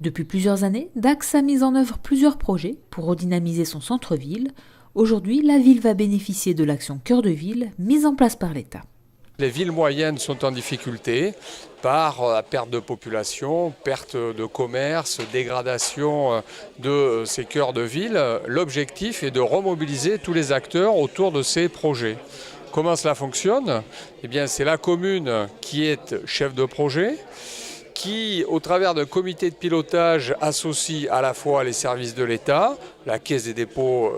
Depuis plusieurs années, Dax a mis en œuvre plusieurs projets pour redynamiser son centre-ville. Aujourd'hui, la ville va bénéficier de l'action Cœur de Ville mise en place par l'État. Les villes moyennes sont en difficulté par la perte de population, perte de commerce, dégradation de ces cœurs de ville. L'objectif est de remobiliser tous les acteurs autour de ces projets. Comment cela fonctionne ? Eh bien, c'est la commune qui est chef de projet, qui, au travers d'un comité de pilotage, associe à la fois les services de l'État, la Caisse des dépôts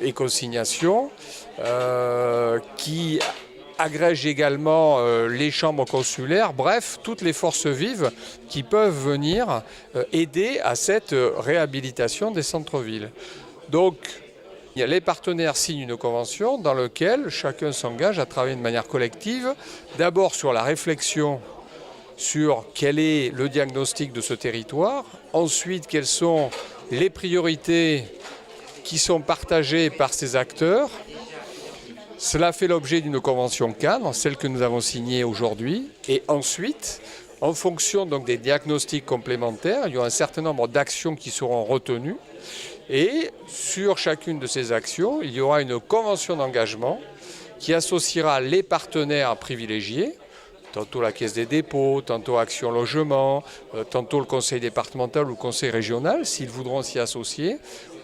et consignations, qui agrège également les chambres consulaires, bref, toutes les forces vives qui peuvent venir aider à cette réhabilitation des centres-villes. Donc, les partenaires signent une convention dans laquelle chacun s'engage à travailler de manière collective, d'abord sur la réflexion sur quel est le diagnostic de ce territoire, ensuite quelles sont les priorités qui sont partagées par ces acteurs. Cela fait l'objet d'une convention cadre, celle que nous avons signée aujourd'hui, et ensuite, en fonction donc des diagnostics complémentaires, il y aura un certain nombre d'actions qui seront retenues, et sur chacune de ces actions, il y aura une convention d'engagement qui associera les partenaires privilégiés, tantôt la Caisse des dépôts, tantôt Action Logement, tantôt le conseil départemental ou le conseil régional, s'ils voudront s'y associer,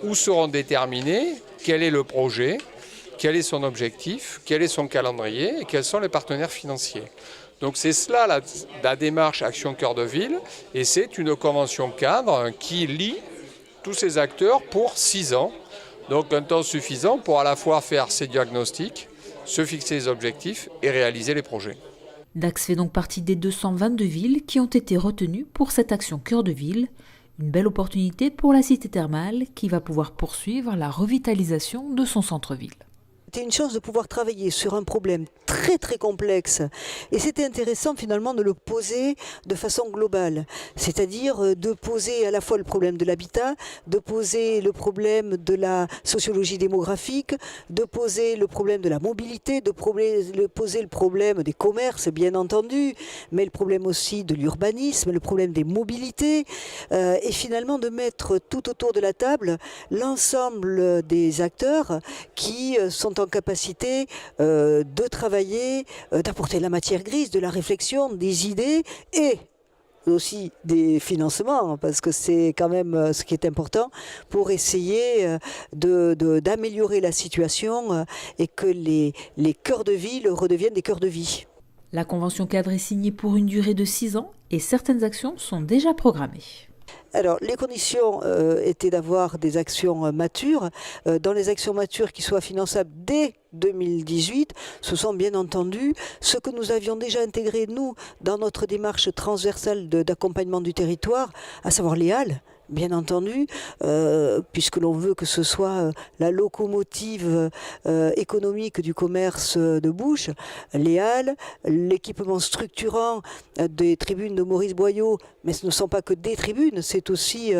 où seront déterminés quel est le projet, quel est son objectif, quel est son calendrier et quels sont les partenaires financiers. Donc c'est cela la démarche Action Cœur de Ville, et c'est une convention cadre qui lie tous ces acteurs pour 6 ans, donc un temps suffisant pour à la fois faire ces diagnostics, se fixer les objectifs et réaliser les projets. Dax fait donc partie des 222 villes qui ont été retenues pour cette action Cœur de Ville. Une belle opportunité pour la cité thermale qui va pouvoir poursuivre la revitalisation de son centre-ville. C'était une chance de pouvoir travailler sur un problème très complexe, et c'était intéressant finalement de le poser de façon globale, c'est-à-dire de poser à la fois le problème de l'habitat, de poser le problème de la sociologie démographique, de poser le problème de la mobilité, de poser le problème des commerces bien entendu, mais le problème aussi de l'urbanisme, le problème des mobilités, et finalement de mettre tout autour de la table l'ensemble des acteurs qui sont en capacité de travailler, d'apporter de la matière grise, de la réflexion, des idées et aussi des financements, parce que c'est quand même ce qui est important pour essayer d'améliorer la situation et que les cœurs de ville redeviennent des cœurs de vie. La convention cadre est signée pour une durée de 6 ans et certaines actions sont déjà programmées. Alors, les conditions étaient d'avoir des actions matures. Dans les actions matures qui soient finançables dès 2018, ce sont bien entendu ce que nous avions déjà intégré, nous, dans notre démarche transversale d'accompagnement du territoire, à savoir les halles. Bien entendu, puisque l'on veut que ce soit la locomotive économique du commerce de bouche, les halles, l'équipement structurant des tribunes de Maurice Boyau, mais ce ne sont pas que des tribunes, c'est aussi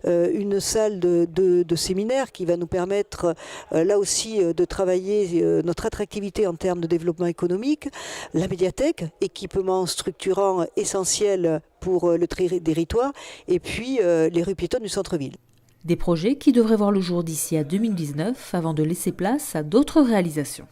une salle de séminaire qui va nous permettre là aussi de travailler notre attractivité en termes de développement économique, la médiathèque, équipement structurant essentiel pour le territoire, et puis les rues piétonnes du centre-ville. Des projets qui devraient voir le jour d'ici à 2019 avant de laisser place à d'autres réalisations.